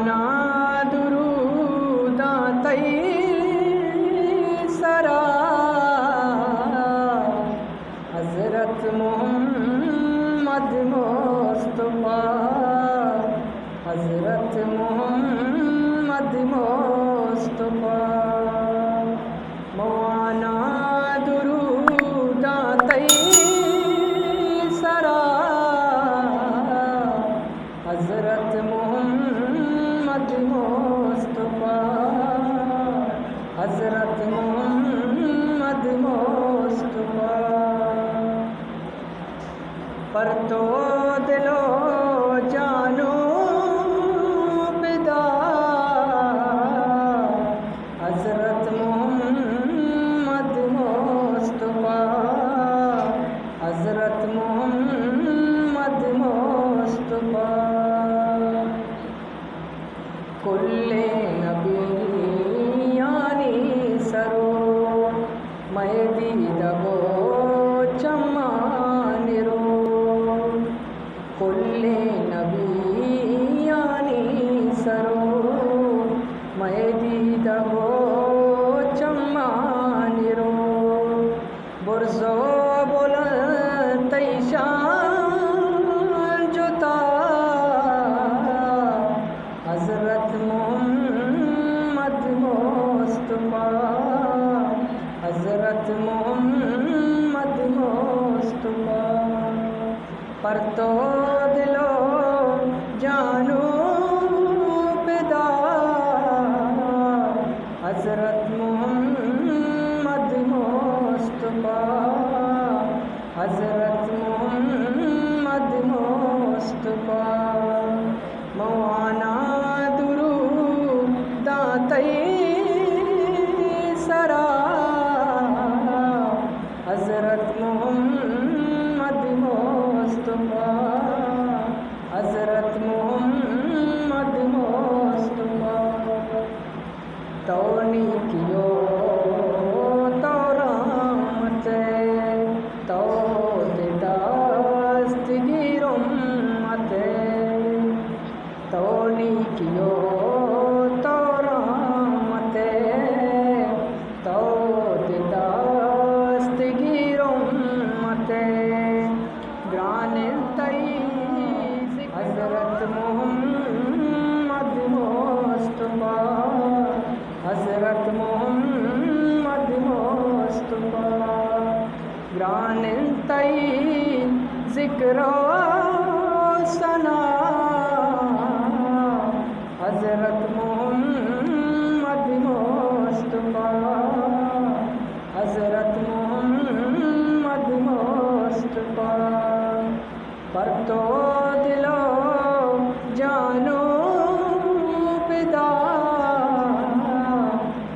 मवाना दुरूदा सरा हज़रत मोहम्मद मुस्तफ़ा हज़रत मोहम्मद मुस्तफ़ा मवाना दुरूदा सरा हज़रत मोहम्मद मुस्तफ़ा हज़रत मोहम्मद मुस्तफ़ा पर तो दिलो जानो पिदा हज़रत मोहम्मद मुस्तफ़ा हज़रत मोहम्मद मुस्तफ़ा कुल्ले नबी यानी सरो महदी दबो चम्मा निरो कुल्ले नबी यानी सरो महदी दबो चम्मा निरो बुर्ज़ो बुलंद शान जुता हज़रत मोहम्मद मुस्तफ़ा हज़रत मोहम्मद मुस्तफ़ा पर तो दिलो जानो पिदा हज़रत मोहम्मद मुस्तफ़ा हज़रत मोहम्मद मुस्तफ़ा मवाना दुरूदा सरा हज़रत मोहम्मद मुस्तफ़ा हज़रत मोहम्मद मुस्तफ़ा तौनी कियो तो रहमत तो दस्तगीर उम्मत तौनी कियो तो रहमत तो दस्तगीर उम्मत ग्रान तई हज़रत मोहम्मद मुस्तफ़ा हज़रत मोहम्मद मुस्तफ़ा ग्रान तई ज़िक्र सना हज़रत मोहम्मद मुस्तफ़ा हज़रत मोहम्मद मुस्तफ़ा पर तो दिलो जानो पिदा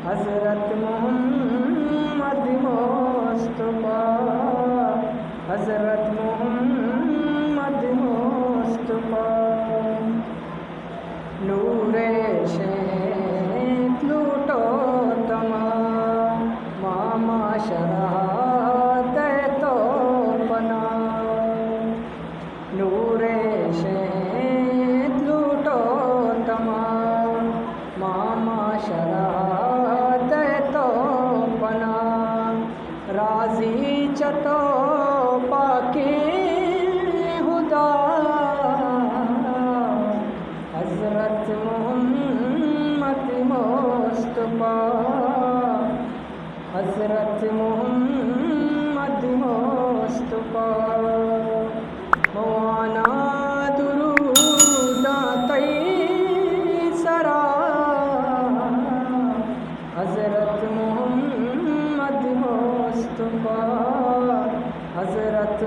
हज़रत मोहम्मद मुस्तफ़ा हज़रत मोहम्मद मुस्तफ़ा नूरे शेत लूटो तमा मामा शरात तो बना नूरे शेत लूटो तमा मामा शरात तो बना राजी चतो पाके हुदा हज़रत मोहम्मद मुस्तफ़ा हज़रत मोहम्मद मुस्तफ़ा मवाना दुरूदा सरा हज़रत मोहम्मद मुस्तफ़ा हज़रत